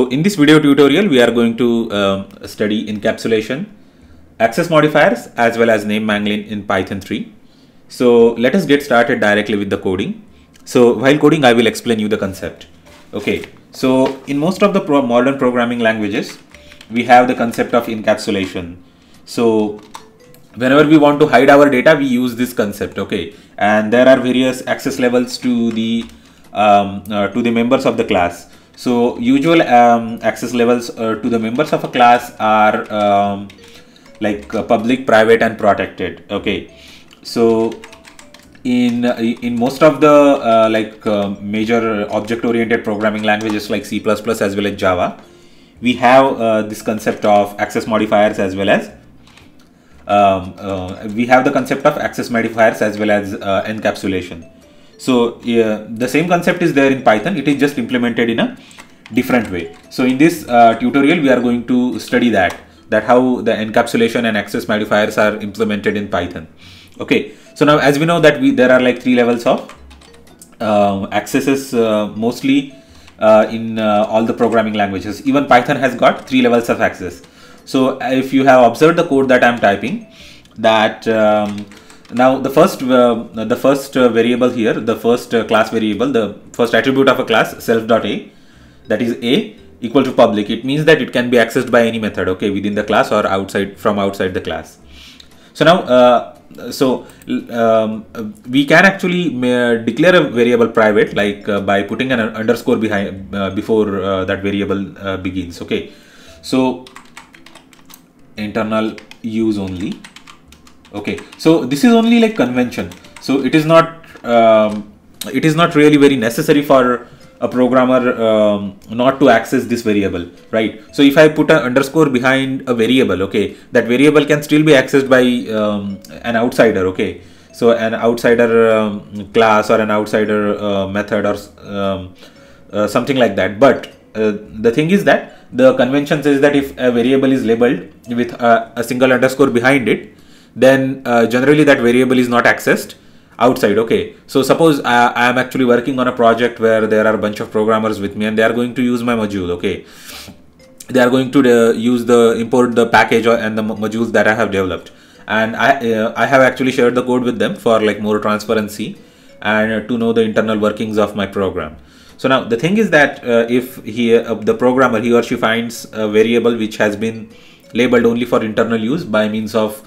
So in this video tutorial, we are going to study encapsulation, access modifiers, as well as name mangling in Python 3. So let us get started directly with the coding. So while coding, I will explain you the concept. Okay, so in most of the modern programming languages, we have the concept of encapsulation. So whenever we want to hide our data, we use this concept. Okay, and there are various access levels to the members of the class. So usual access levels to the members of a class are public, private, and protected. Okay, so in most of the major object-oriented programming languages like C++ as well as Java, we have this concept of access modifiers as well as encapsulation. So the same concept is there in Python. It is just implemented in a different way. So in this tutorial, we are going to study that how the encapsulation and access modifiers are implemented in Python. Okay. So now, as we know that there are like 3 levels of accesses mostly in all the programming languages. Even Python has got 3 levels of access. So if you have observed the code that I am typing, that now the first variable here, the first class variable, the first attribute of a class, self.a, that is a equal to public. It means that it can be accessed by any method, okay, within the class or from outside the class. So now we can actually declare a variable private, like by putting an underscore before that variable begins. Okay, so internal use only. Okay, so this is only like convention. So it is not really very necessary for a programmer not to access this variable, right? So if I put an underscore behind a variable, okay, that variable can still be accessed by an outsider. Okay, so an outsider class or an outsider method or something like that. But the thing is that the convention says that if a variable is labeled with a single underscore behind it, then generally that variable is not accessed outside. Okay, so suppose I am actually working on a project where there are a bunch of programmers with me and they are going to use my module. Okay, they are going to import the package and the modules that I have developed, and I have actually shared the code with them for like more transparency and to know the internal workings of my program. So now the thing is that if the programmer, he or she finds a variable which has been labeled only for internal use by means of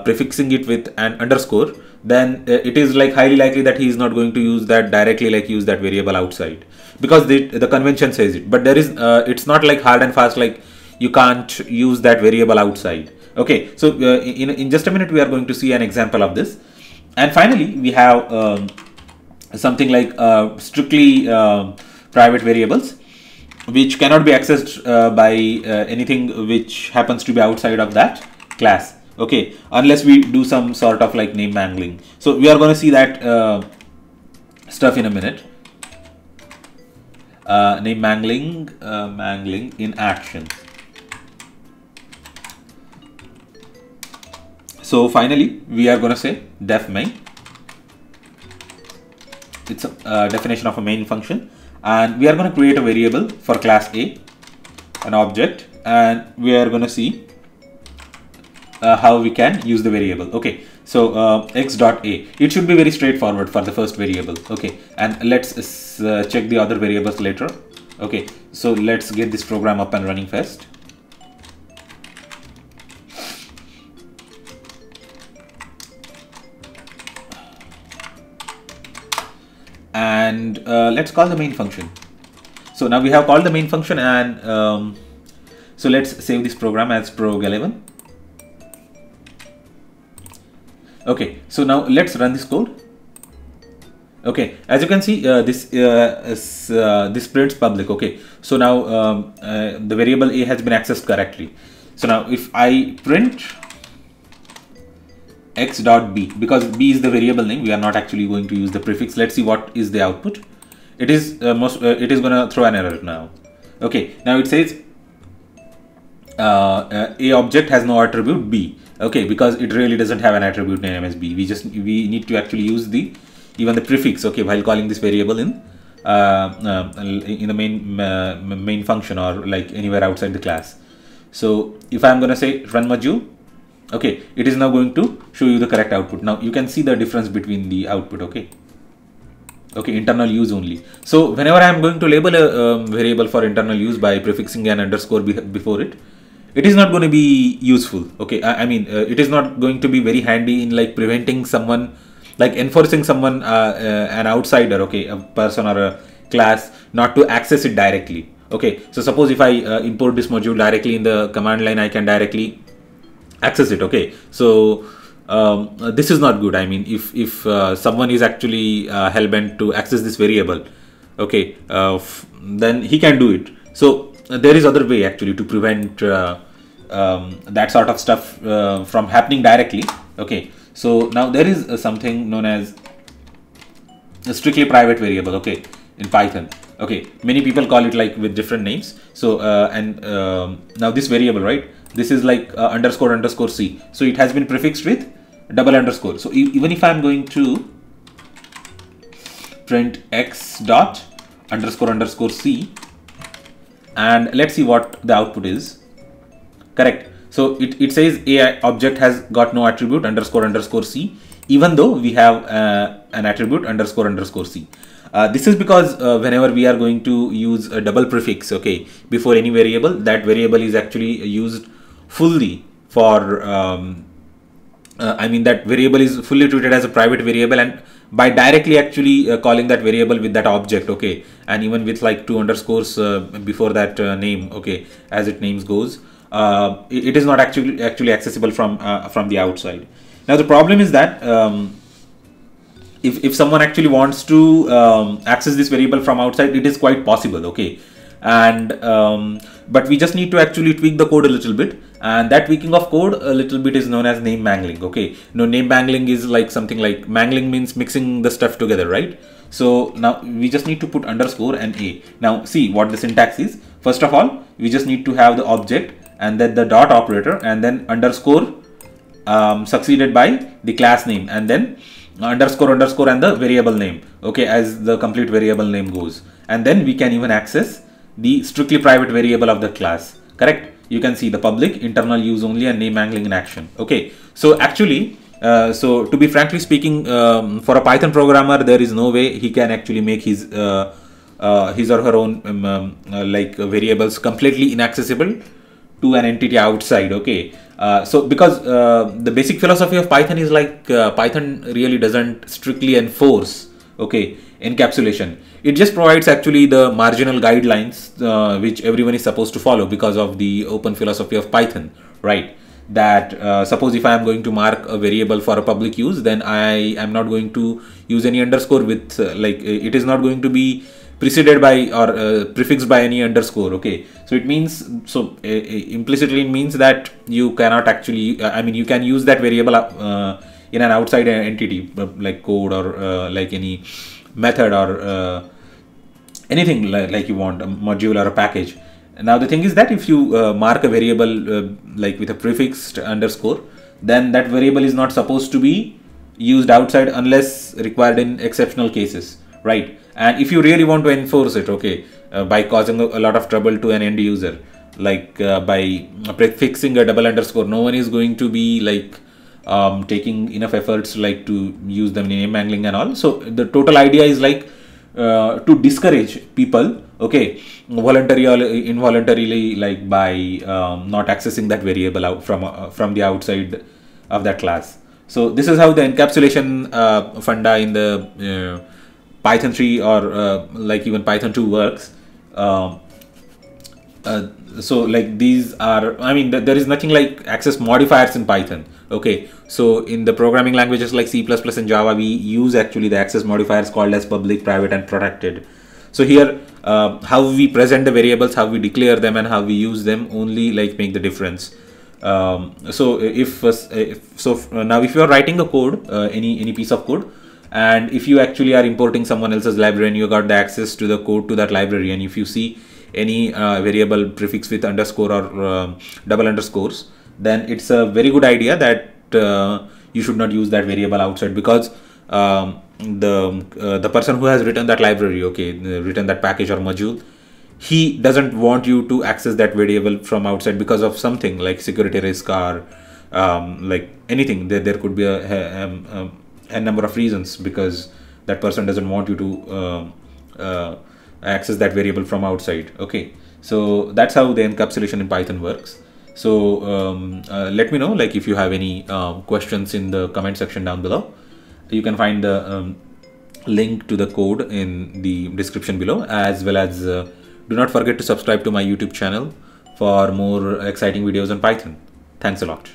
prefixing it with an underscore, then it is like highly likely that he is not going to use that directly, like use that variable outside, because the convention says it. But there is it's not like hard and fast, like you can't use that variable outside. Okay, so in just a minute we are going to see an example of this. And finally we have something like strictly private variables which cannot be accessed by anything which happens to be outside of that class. Okay, unless we do some sort of like name mangling. So we are going to see that stuff in a minute. Name mangling in action. So finally we are going to say def main. It's a definition of a main function, and we are going to create a variable for class A, an object, and we are going to see how we can use the variable. Okay, so x.a, it should be very straightforward for the first variable. Okay, and let's check the other variables later. Okay, so let's get this program up and running first. And let's call the main function. So now we have called the main function, and so let's save this program as prog11. Okay, so now let's run this code. Okay, as you can see, this prints public. Okay, so now the variable A has been accessed correctly. So now if I print x.b, because b is the variable name, we are not actually going to use the prefix. Let's see what is the output. It is it is gonna throw an error now. Okay, now it says a object has no attribute b. Okay, because it really doesn't have an attribute name as b. We need to actually use even the prefix, okay, while calling this variable in in the main function or like anywhere outside the class. So if I'm going to say run module, okay, it is now going to show you the correct output. Now you can see the difference between the output. Okay, internal use only. So whenever I am going to label a variable for internal use by prefixing an underscore before it, it is not going to be useful. Okay, I mean it is not going to be very handy in like preventing someone, like enforcing someone, an outsider, okay, a person or a class, not to access it directly. Okay, so suppose if I import this module directly in the command line, I can directly access it. Okay, so this is not good. I mean, if someone is actually hell-bent to access this variable, okay, then he can do it. So there is other way actually to prevent that sort of stuff from happening directly. Okay, so now there is something known as a strictly private variable, okay, in Python. Okay, many people call it like with different names. So now this variable, right, this is like underscore underscore c, so it has been prefixed with double underscore. So even if I'm going to print x dot underscore underscore c, and let's see what the output is. Correct. So it says a object has got no attribute underscore underscore c, even though we have an attribute underscore underscore c. This is because whenever we are going to use a double prefix, okay, before any variable, that variable is actually used fully for I mean that variable is fully treated as a private variable, and by directly actually calling that variable with that object, okay, and even with like two underscores before that name, okay, as it names goes, it is not actually accessible from the outside. Now the problem is that if someone actually wants to access this variable from outside, it is quite possible, okay, and but we just need to actually tweak the code a little bit, and that tweaking of code a little bit is known as name mangling. Okay, now name mangling is like something like, mangling means mixing the stuff together, right? So now we just need to put underscore and a. Now see what the syntax is. First of all, we just need to have the object and then the dot operator and then underscore succeeded by the class name and then underscore underscore and the variable name, okay, as the complete variable name goes, and then we can even access the strictly private variable of the class. Correct. You can see the public, internal use only, and name mangling in action. Okay, so actually so to be frankly speaking, for a Python programmer, there is no way he can actually make his or her own like variables completely inaccessible to an entity outside. Okay, so because the basic philosophy of Python is like Python really doesn't strictly enforce, okay, encapsulation. It just provides actually the marginal guidelines which everyone is supposed to follow because of the open philosophy of Python, right? That suppose if I am going to mark a variable for a public use, then I am not going to use any underscore with like it is not going to be preceded by or prefixed by any underscore. Okay, so it means, so implicitly it means that you cannot actually I mean you can use that variable in an outside entity like code or like any method or anything like you want, a module or a package. Now the thing is that if you mark a variable like with a prefixed underscore, then that variable is not supposed to be used outside unless required in exceptional cases, right? And if you really want to enforce it, okay, by causing a lot of trouble to an end user, like by prefixing a double underscore, no one is going to be like taking enough efforts like to use them in name mangling and all. So the total idea is like to discourage people, okay, voluntarily or involuntarily, like by not accessing that variable out from the outside of that class. So this is how the encapsulation funda in the Python 3 or like even Python 2 works. So like these are, I mean there is nothing like access modifiers in Python. Okay, so in the programming languages like C++ and Java, we use actually the access modifiers called as public, private, and protected. So here how we present the variables, how we declare them, and how we use them only like make the difference. So now if you are writing a code, any piece of code, and if you actually are importing someone else's library and you got the access to the code to that library, and if you see any variable prefix with underscore or double underscores, then it's a very good idea that you should not use that variable outside, because the person who has written that library, okay, written that package or module, he doesn't want you to access that variable from outside because of something like security risk or like anything. There could be a number of reasons because that person doesn't want you to access that variable from outside. Okay, so that's how the encapsulation in Python works. So let me know, like, if you have any questions in the comment section down below. You can find the link to the code in the description below, as well as do not forget to subscribe to my YouTube channel for more exciting videos on Python. Thanks a lot.